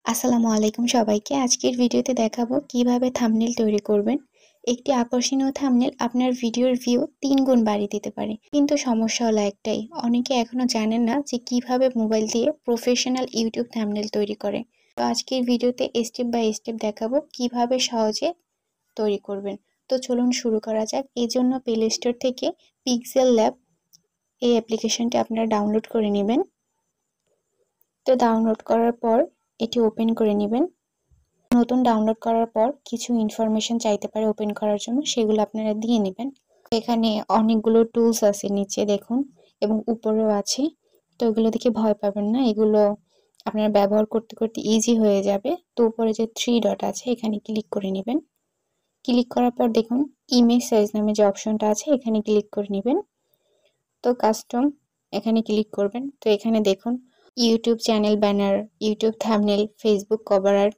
আসসালামু আলাইকুম সবাইকে। আজকের ভিডিওতে দেখাবো কিভাবে থাম্বনেল তৈরি করবেন। একটি আকর্ষণীয় থাম্বনেল আপনার ভিডিওর ভিউ 3 গুণ বাড়িয়ে দিতে পারে। কিন্তু সমস্যা হলো একটাই, অনেকে এখনো জানেন না যে কিভাবে মোবাইল দিয়ে প্রফেশনাল ইউটিউব থাম্বনেল তৈরি করে। তো আজকের ভিডিওতে স্টেপ বাই স্টেপ দেখাবো কিভাবে সহজে তৈরি করবেন। তো চলুন শুরু করা যাক। এর জন্য প্লে স্টোর থেকে পিক্সেল ল্যাব এই অ্যাপ্লিকেশনটি আপনারা ডাউনলোড করে নেবেন। তো ডাউনলোড করার পর এটি ওপেন করে নেবেন। নতুন ডাউনলোড করার পর কিছু ইনফরমেশন চাইতে পারে ওপেন করার জন্য, সেগুলো আপনারা দিয়ে নেবেন। এখানে অনেকগুলো টুলস আছে, নিচে দেখুন এবং উপরেও আছে। তো এগুলো দেখে ভয় পাবেন না, এগুলো আপনারা ব্যবহার করতে করতে ইজি হয়ে যাবে। তো উপরে যে 3 ডট আছে এখানে ক্লিক করে নেবেন। ক্লিক করার পর দেখুন ইমেজ সাইজ নামে যে অপশনটা আছে এখানে ক্লিক করে নেবেন। তো কাস্টম এখানে ক্লিক করবেন। তো এখানে দেখুন YouTube channel banner, YouTube thumbnail, Facebook cover art,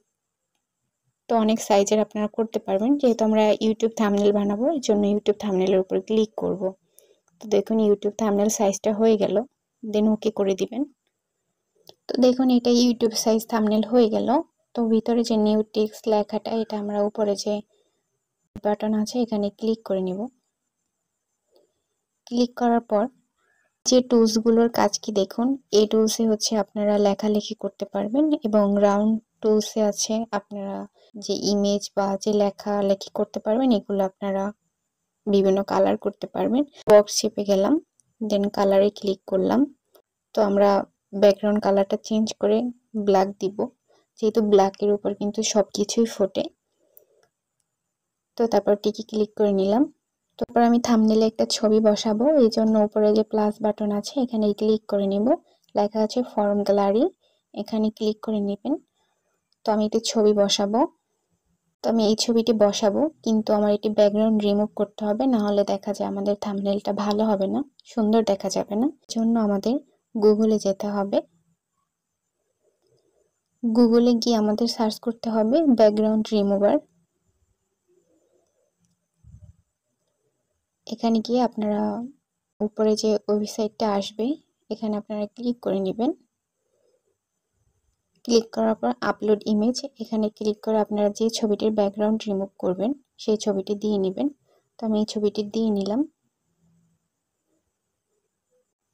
তো অনেক সাইজের আপনারা করতে পারবেন। যেহেতু আমরা ইউটিউব থাম্বনেল বানাবো এর জন্য ইউটিউব থাম্বনেলের উপর ক্লিক করব। তো দেখুন ইউটিউব থাম্বনেল সাইজটা হয়ে গেল, দেন ওকে করে দিবেন। তো দেখুন এটা ইউটিউব সাইজ থাম্বনেল হয়ে গেল। তো ভিতরে যে নিউ টেক্সট লেখাটা, এটা আমরা উপরে যে বাটন আছে এখানে ক্লিক করে নিব। ক্লিক করার পর যে টুলসগুলোর কাজ কি দেখুন, এই টুলসে হচ্ছে আপনারা লেখালেখি করতে পারবেন এবং রাউন্ড টুলসে আছে আপনারা যে ইমেজ বা যে লেখালেখি করতে পারবেন, এগুলো আপনারা বিভিন্ন কালার করতে পারবেন। বক্স শেপে গেলাম, দেন কালারে ক্লিক করলাম। তো আমরা ব্যাকগ্রাউন্ড কালারটা চেঞ্জ করে ব্ল্যাক দিব, যেহেতু ব্ল্যাকের উপর কিন্তু সবকিছুই ফোটে। তো তারপর টিকে ক্লিক করে নিলাম। তারপর আমি থাম্বনেলে একটা ছবি বসাবো, এই জন্য উপরে যে প্লাস বাটন আছে এখানে ক্লিক করে নিব। লেখা আছে ফর্ম গ্যালারি, এখানে ক্লিক করে নেবেন। তো আমি একটি ছবি বসাবো। তো আমি এই ছবিটি বসাবো, কিন্তু আমার এটি ব্যাকগ্রাউন্ড রিমুভ করতে হবে, না হলে দেখা যায় আমাদের থাম্বনেলটা ভালো হবে না, সুন্দর দেখা যাবে না। জন্য আমাদের গুগলে যেতে হবে। গুগলে গিয়ে আমাদের সার্চ করতে হবে ব্যাকগ্রাউন্ড রিমুভার। এখানে গিয়ে আপনারা উপরে যে ওয়েবসাইটটা আসবে এখানে আপনারা ক্লিক করে নেবেন। ক্লিক করার পর আপলোড ইমেজ, এখানে ক্লিক করে আপনারা যে ছবিটির ব্যাকগ্রাউন্ড রিমুভ করবেন সেই ছবিটি দিয়ে নেবেন। তো আমি এই ছবিটি দিয়ে নিলাম।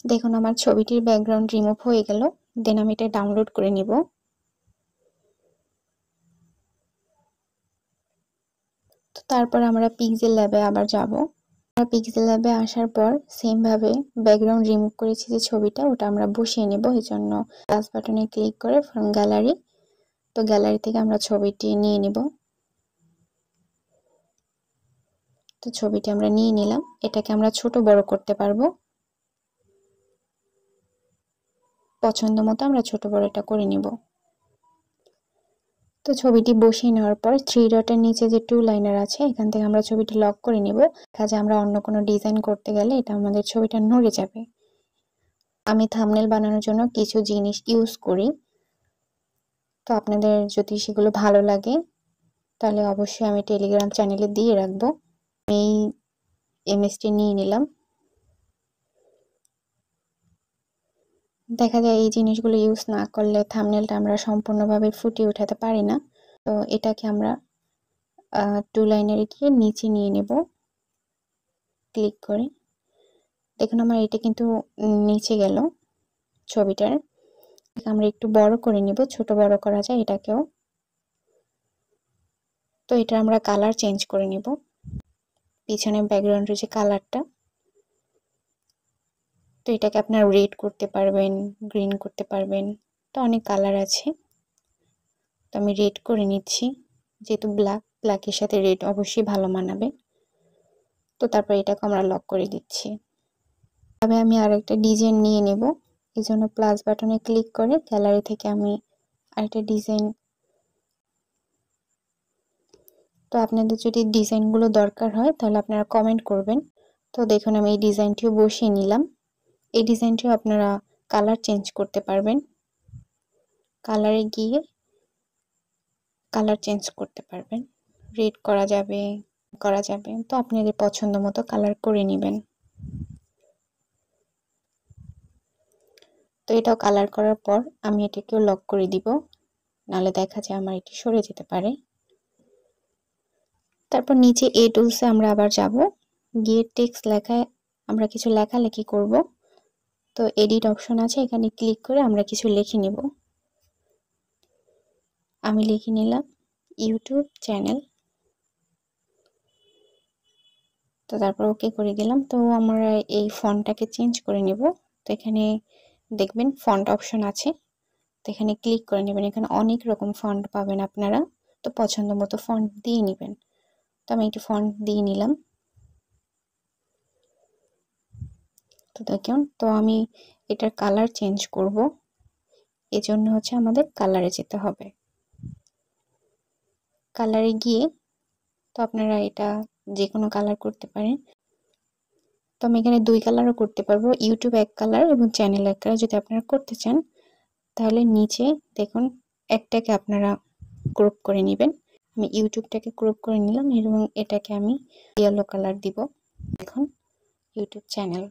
দেখুন আমার ছবিটির ব্যাকগ্রাউন্ড রিমুভ হয়ে গেল। দেন আমি এটা ডাউনলোড করে নিব। তো তারপর আমরা পিক্সেল ল্যাবে আবার যাব। পিক্সেল ল্যাবে আসার পর সেম ভাবে ব্যাকগ্রাউন্ড রিমুভ করেছি যে ছবিটা, ওটা আমরা বসিয়ে নেব। এই জন্য প্লাস বাটনে ক্লিক করে ফ্রম গ্যালারি, তো গ্যালারি থেকে আমরা ছবিটি নিয়ে নিব। তো ছবিটি আমরা নিয়ে নিলাম। এটাকে আমরা ছোট বড় করতে পারবো, পছন্দ মতো আমরা ছোট বড় এটা করে নিব। তো ছবিটি বসিয়ে নেওয়ার পর 3 ডটের নিচে যে 2 লাইনার আছে এখান থেকে আমরা ছবিটি লক করে নিব। কাজে আমরা অন্য কোনো ডিজাইন করতে গেলে এটা আমাদের ছবিটা নড়ে যাবে। আমি থাম্বনেল বানানোর জন্য কিছু জিনিস ইউজ করি, তো আপনাদের যদি সেগুলো ভালো লাগে তাহলে অবশ্যই আমি টেলিগ্রাম চ্যানেলে দিয়ে রাখবো। এই ইমেজটি নিয়ে নিলাম। দেখা যায় এই জিনিসগুলো ইউজ না করলে থাম্বনেলটা আমরা সম্পূর্ণভাবে ফুটিয়ে উঠাতে পারি না। তো এটাকে আমরা 2 লাইনারে গিয়ে নিচে নিয়ে নেব ক্লিক করে। দেখুন আমার এটা কিন্তু নিচে গেল ছবিটার। আমরা একটু বড় করে নিব, ছোট বড় করা যায় এটাকেও। তো এটা আমরা কালার চেঞ্জ করে নিব, পিছনে ব্যাকগ্রাউন্ডের যে কালারটা। তো এটাকে আপনারা রেড করতে পারবেন, গ্রিন করতে পারবেন, তো অনেক কালার আছে। তো আমি রেড করে নিচ্ছি, যেহেতু ব্ল্যাকের সাথে রেড অবশ্যই ভালো মানাবে। তো তারপর এটাকে আমরা লক করে দিচ্ছি। তবে আমি আরেকটা ডিজাইন নিয়ে নেব, এই জন্য প্লাস বাটনে ক্লিক করে গ্যালারি থেকে আমি আরেকটা ডিজাইন। তো আপনাদের যদি ডিজাইনগুলো দরকার হয় তাহলে আপনারা কমেন্ট করবেন। তো দেখুন আমি এই ডিজাইনটিও বসিয়ে নিলাম। এই ডিজাইনটিও আপনারা কালার চেঞ্জ করতে পারবেন, কালারে গিয়ে কালার চেঞ্জ করতে পারবেন, রেড করা যাবে, তো আপনাদের পছন্দ মতো কালার করে নেবেন। তো এটাও কালার করার পর আমি এটাকেও লক করে দিব। নাহলে দেখা যায় আমার এটি সরে যেতে পারে। তারপর নিচে এ টুলসে আমরা আবার যাব, গিয়ে টেক্সট লেখায় আমরা কিছু লেখালেখি করব। তো এডিট অপশন আছে, এখানে ক্লিক করে আমরা কিছু লিখে নিব। আমি লিখে নিলাম ইউটিউব চ্যানেল। তো তারপর ওকে করে দিলাম। তো আমরা এই ফন্টটাকে চেঞ্জ করে নেব। তো এখানে দেখবেন ফন্ট অপশন আছে, তো এখানে ক্লিক করে নেবেন। এখানে অনেক রকম ফন্ট পাবেন আপনারা, তো পছন্দ মতো ফন্ট দিয়ে নেবেন। তো আমি একটু ফন্ট দিয়ে নিলাম। তো দেখুন, তো আমি এটার কালার চেঞ্জ করব, এজন্য হচ্ছে আমাদের কালারে যেতে হবে। কালারে গিয়ে তো আপনারা এটা যে কোনো কালার করতে পারেন। তো আমি এখানে 2 কালারও করতে পারবো, ইউটিউব 1 কালার এবং চ্যানেল 1 কালার। যদি আপনারা করতে চান তাহলে নিচে দেখুন একটাকে আপনারা ক্রপ করে নেবেন। আমি ইউটিউবটাকে ক্রপ করে নিলাম এবং এটাকে আমি ইয়েলো কালার দিব। এখন ইউটিউব চ্যানেল,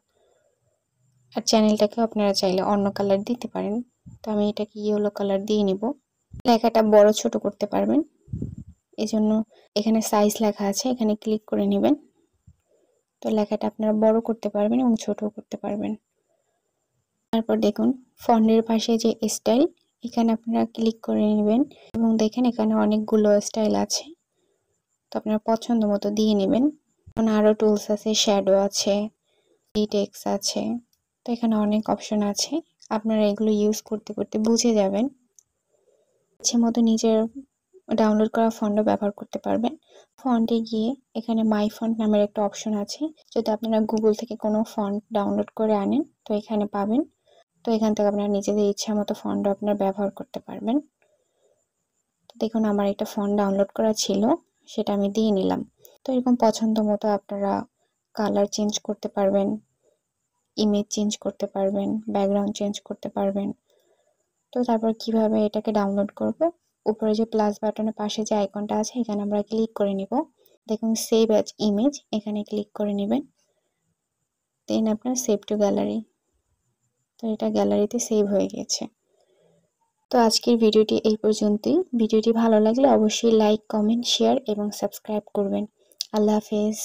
আর চ্যানেলটাকে আপনারা চাইলে অন্য কালার দিতে পারেন। তো আমি এটাকে ইয়েলো কালার দিয়ে নিব। লেখাটা বড় ছোট করতে পারবেন, এজন্য এখানে সাইজ লেখা আছে, এখানে ক্লিক করে নেবেন। তো লেখাটা আপনারা বড় করতে পারবেন এবং ছোটও করতে পারবেন। তারপর দেখুন ফন্টের পাশে যে স্টাইল, এখানে আপনারা ক্লিক করে নেবেন এবং দেখেন এখানে অনেকগুলো স্টাইল আছে, তো আপনার পছন্দ মতো দিয়ে নেবেন। এখন আরও টুলস আছে, শ্যাডো আছে, টেক্সট আছে, তো এখানে অনেক অপশন আছে। আপনারা এগুলো ইউজ করতে করতে বুঝে যাবেন, ইচ্ছে মতো নিজের ডাউনলোড করা ফন্টও ব্যবহার করতে পারবেন। ফন্টে গিয়ে এখানে মাই ফন্ট নামের একটা অপশন আছে, যদি আপনারা গুগল থেকে কোনো ফন্ট ডাউনলোড করে আনেন তো এখানে পাবেন। তো এখান থেকে আপনারা নিজেদের ইচ্ছা মতো ফন্ট আপনারা ব্যবহার করতে পারবেন। তো দেখুন আমার একটা ফন্ট ডাউনলোড করা ছিল, সেটা আমি দিয়ে নিলাম। তো এরকম পছন্দ মতো আপনারা কালার চেঞ্জ করতে পারবেন, ইমেজ চেঞ্জ করতে পারবেন, ব্যাকগ্রাউন্ড চেঞ্জ করতে পারবেন। তো তারপর কিভাবে এটাকে ডাউনলোড করব, উপরে যে প্লাস বাটনের পাশে যে আইকনটা আছে এখানে আমরা ক্লিক করে নিব। দেখুন সেভ অ্যাজ ইমেজ, এখানে ক্লিক করে নেবেন। দেন আপনার সেভ টু গ্যালারি, তো এটা গ্যালারিতে সেভ হয়ে গেছে। তো আজকের ভিডিওটি এই পর্যন্তই। ভিডিওটি ভালো লাগলে অবশ্যই লাইক, কমেন্ট, শেয়ার এবং সাবস্ক্রাইব করবেন। আল্লাহ হাফেজ।